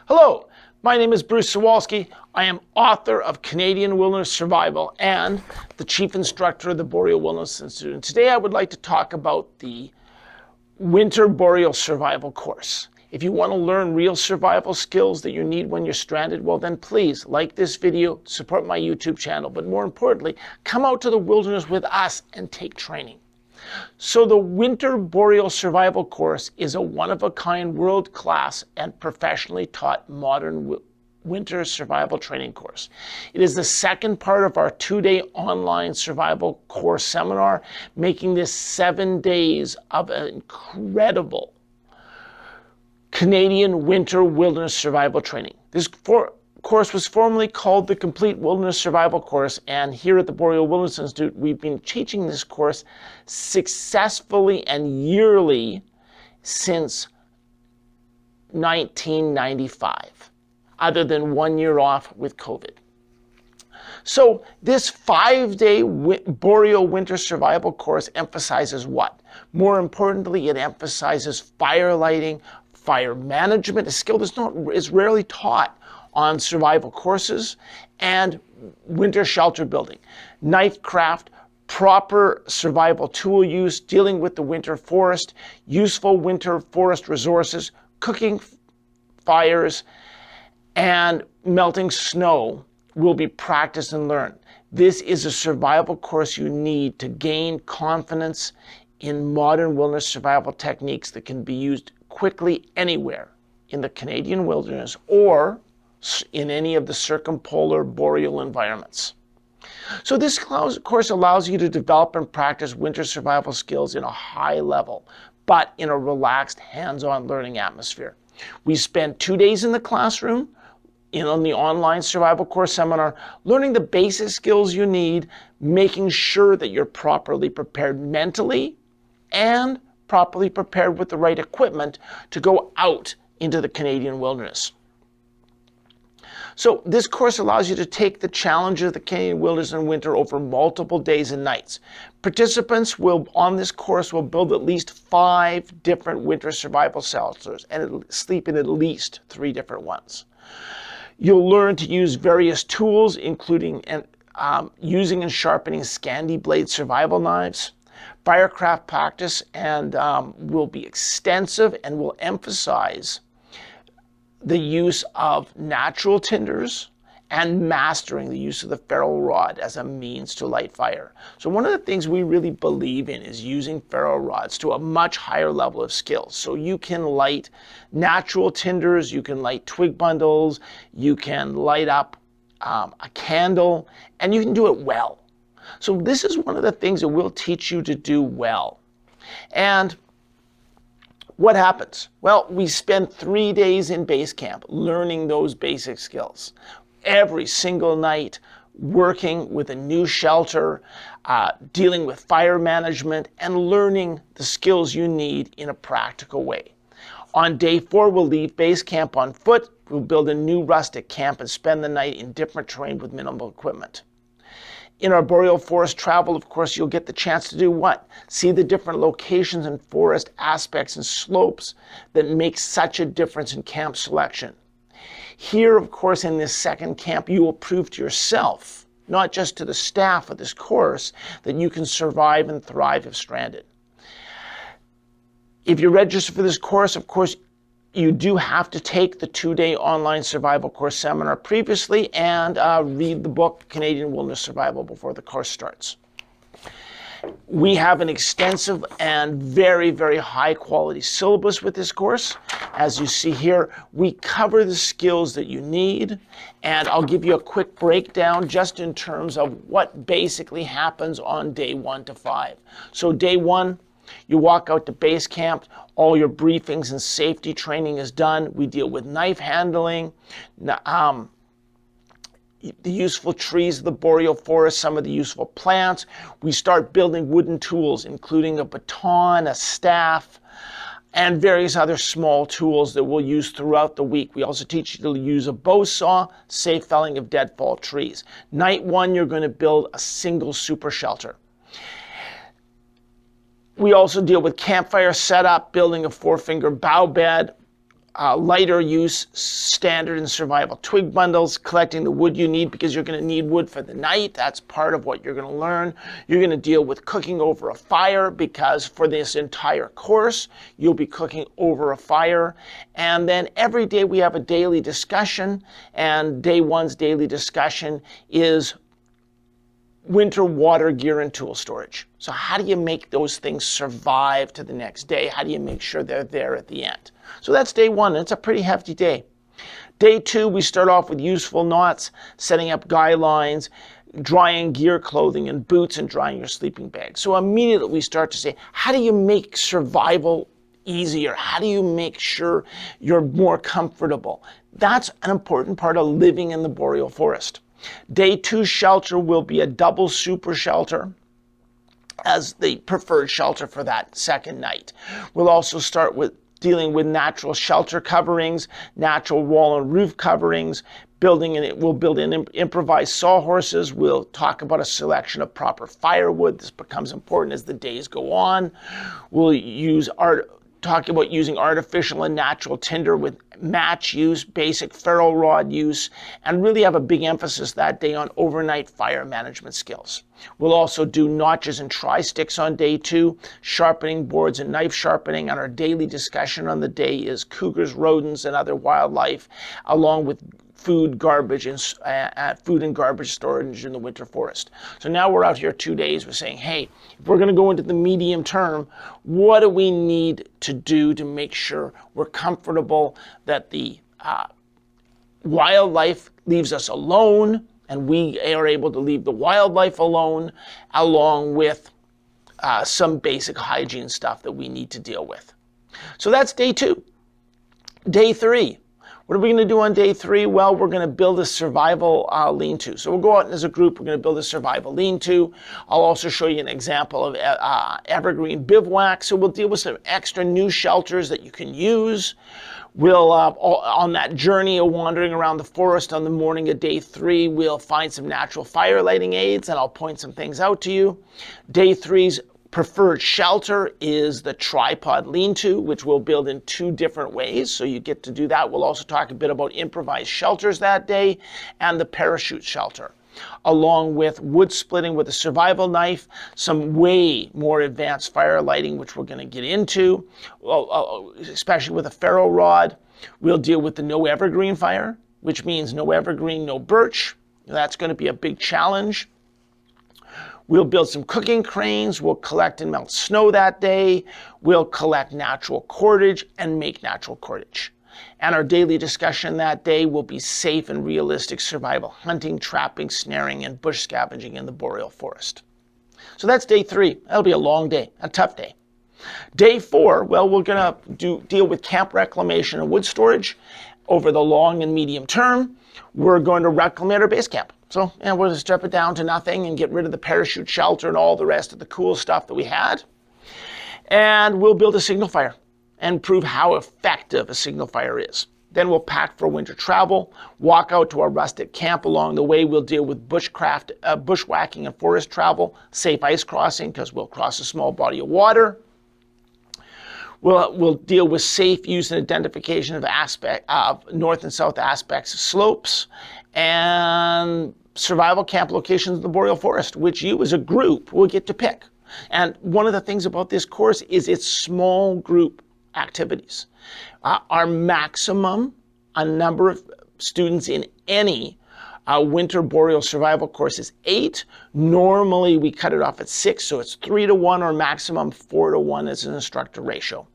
Hello, my name is Bruce Sawalski. I am author of Canadian Wilderness Survival and the Chief Instructor of the Boreal Wilderness Institute. And today I would like to talk about the Winter Boreal Survival Course. If you want to learn real survival skills that you need when you're stranded, well then please like this video, support my YouTube channel, but more importantly, come out to the wilderness with us and take training. So the Winter Boreal Survival Course is a one-of-a-kind, world-class, and professionally taught modern winter survival training course. It is the second part of our 2-day online survival course seminar, making this 7 days of an incredible Canadian winter wilderness survival training. This course was formerly called the Complete Wilderness Survival Course, and here at the Boreal Wilderness Institute, we've been teaching this course successfully and yearly since 1995, other than 1 year off with COVID. So this 5-day Boreal Winter Survival Course emphasizes what? More importantly, it emphasizes fire lighting, fire management, a skill is rarely taught on survival courses, and winter shelter building, knife craft, proper survival tool use, dealing with the winter forest, useful winter forest resources, cooking fires, and melting snow will be practiced and learned. This is a survival course you need to gain confidence in modern wilderness survival techniques that can be used quickly anywhere in the Canadian wilderness or in any of the circumpolar boreal environments. So this course allows you to develop and practice winter survival skills in a high level, but in a relaxed, hands-on learning atmosphere. We spend 2 days in the classroom on the online survival course seminar, learning the basic skills you need, making sure that you're properly prepared mentally and properly prepared with the right equipment to go out into the Canadian wilderness. So this course allows you to take the challenge of the Canadian wilderness in winter over multiple days and nights. Participants on this course will build at least 5 different winter survival shelters and sleep in at least 3 different ones. You'll learn to use various tools, including using and sharpening Scandi blade survival knives. Firecraft practice and will be extensive and will emphasize the use of natural tinders and mastering the use of the ferro rod as a means to light fire. So one of the things we really believe in is using ferro rods to a much higher level of skill. So you can light natural tinders, you can light twig bundles, you can light up a candle, and you can do it well. So this is one of the things that we'll teach you to do well. And what happens? Well, we spend 3 days in base camp learning those basic skills. Every single night, working with a new shelter, dealing with fire management, and learning the skills you need in a practical way. On day 4, we'll leave base camp on foot. We'll build a new rustic camp and spend the night in different terrain with minimal equipment. In our boreal forest travel, of course, you'll get the chance to do what? See the different locations and forest aspects and slopes that make such a difference in camp selection. Here, of course, in this second camp, you will prove to yourself, not just to the staff of this course, that you can survive and thrive if stranded. If you register for this course, of course, you do have to take the 2-day online survival course seminar previously and read the book Canadian Wilderness Survival before the course starts. We have an extensive and very, very high quality syllabus with this course. As you see here, we cover the skills that you need, and I'll give you a quick breakdown just in terms of what basically happens on day 1 to 5. So day 1, you walk out to base camp, all your briefings and safety training is done. We deal with knife handling, the useful trees of the boreal forest, some of the useful plants. We start building wooden tools, including a baton, a staff, and various other small tools that we'll use throughout the week. We also teach you to use a bow saw, safe felling of deadfall trees. Night 1, you're going to build a single super shelter. We also deal with campfire setup, building a 4-finger bough bed, lighter use standard and survival twig bundles, collecting the wood you need because you're going to need wood for the night. That's part of what you're going to learn. You're going to deal with cooking over a fire because for this entire course, you'll be cooking over a fire. And then every day we have a daily discussion, and day one's daily discussion is winter water gear and tool storage. So how do you make those things survive to the next day? How do you make sure they're there at the end? So that's day one. It's a pretty hefty day. Day two, we start off with useful knots, setting up guy lines, drying gear, clothing, and boots, and drying your sleeping bag. So immediately we start to say, how do you make survival easier? How do you make sure you're more comfortable? That's an important part of living in the boreal forest. Day two shelter will be a double super shelter as the preferred shelter for that second night. We'll also start with dealing with natural shelter coverings, natural wall and roof coverings, we'll build in improvised sawhorses. We'll talk about a selection of proper firewood. This becomes important as the days go on. We'll talk about using artificial and natural tinder with match use, basic ferro rod use, and really have a big emphasis that day on overnight fire management skills. We'll also do notches and tri-sticks on day two, sharpening boards and knife sharpening, and our daily discussion on the day is cougars, rodents, and other wildlife, along with food and garbage storage in the winter forest. So now we're out here 2 days. We're saying, hey, if we're going to go into the medium term, what do we need to do to make sure we're comfortable that the wildlife leaves us alone, and we are able to leave the wildlife alone, along with some basic hygiene stuff that we need to deal with. So that's day two. Day three. What are we going to do on day three? Well, we're going to build a survival lean-to. So we'll go out as a group. We're going to build a survival lean-to. I'll also show you an example of evergreen bivouac. So we'll deal with some extra new shelters that you can use. We'll, on that journey of wandering around the forest on the morning of day three, we'll find some natural fire lighting aids, and I'll point some things out to you. Day three's preferred shelter is the tripod lean-to, which we'll build in 2 different ways, so you get to do that. We'll also talk a bit about improvised shelters that day and the parachute shelter, along with wood splitting with a survival knife, some way more advanced fire lighting, which we're going to get into, especially with a ferro rod. We'll deal with the no evergreen fire, which means no evergreen, no birch. That's going to be a big challenge. We'll build some cooking cranes. We'll collect and melt snow that day. We'll collect natural cordage and make natural cordage. And our daily discussion that day will be safe and realistic survival hunting, trapping, snaring, and bush scavenging in the boreal forest. So that's day three. That'll be a long day, a tough day. Day four, well, we're going to deal with camp reclamation and wood storage over the long and medium term. We're going to reclaim our base camp. So we're going to strip it down to nothing and get rid of the parachute shelter and all the rest of the cool stuff that we had. And we'll build a signal fire and prove how effective a signal fire is. Then we'll pack for winter travel, walk out to our rustic camp. Along the way, we'll deal with bushwhacking and forest travel, safe ice crossing because we'll cross a small body of water. We'll deal with safe use and identification of north and south aspects of slopes, and survival camp locations in the boreal forest, which you as a group will get to pick. And one of the things about this course is it's small group activities. Our maximum number of students in any Winter Boreal Survival Course is 8. Normally we cut it off at 6, so it's 3-to-1 or maximum 4-to-1 as an instructor ratio.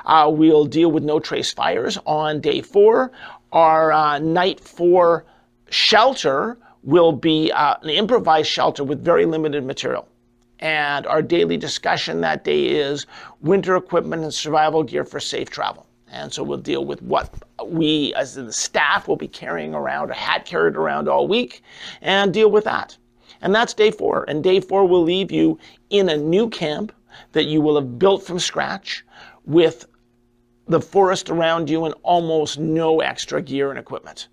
We'll deal with no trace fires on day 4. Our night 4 shelter will be an improvised shelter with very limited material. And our daily discussion that day is winter equipment and survival gear for safe travel. And so we'll deal with what we as the staff will be carrying around or had carried around all week and deal with that. And that's day 4. And day 4 will leave you in a new camp that you will have built from scratch with the forest around you and almost no extra gear and equipment.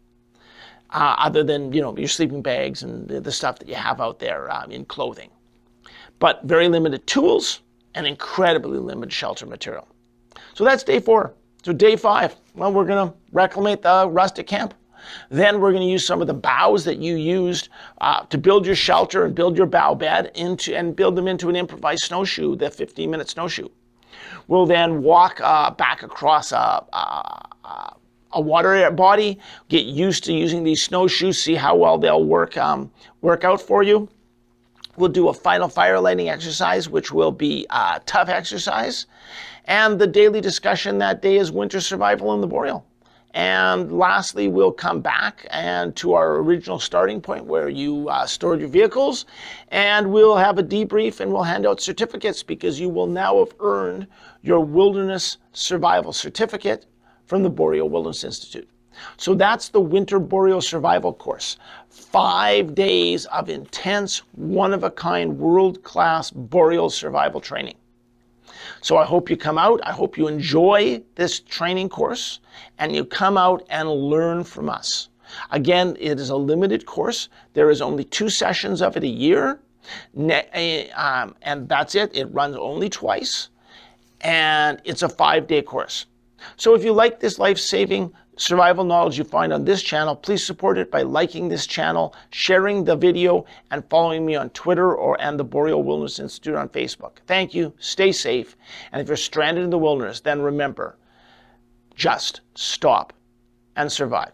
Other than, your sleeping bags and the stuff that you have out there in clothing. But very limited tools and incredibly limited shelter material. So that's day 4. So day 5, well, we're going to reclimate the rustic camp. Then we're going to use some of the boughs that you used to build your shelter and build your bough bed and build them into an improvised snowshoe, the 15-minute snowshoe. We'll then walk back across a water body, get used to using these snowshoes, see how well they'll work out for you. We'll do a final fire lighting exercise, which will be a tough exercise. And the daily discussion that day is winter survival in the Boreal. And lastly, we'll come back and to our original starting point where you stored your vehicles, and we'll have a debrief and we'll hand out certificates because you will now have earned your wilderness survival certificate from the Boreal Wilderness Institute. So that's the Winter Boreal Survival Course. 5 days of intense, one-of-a-kind, world-class boreal survival training. So I hope you come out. I hope you enjoy this training course and you come out and learn from us. Again, it is a limited course. There is only 2 sessions of it a year, and that's it. It runs only twice, and it's a 5-day course. So if you like this life-saving survival knowledge you find on this channel, please support it by liking this channel, sharing the video, and following me on Twitter and the Boreal Wilderness Institute on Facebook. Thank you, stay safe, and if you're stranded in the wilderness, then remember, just stop and survive.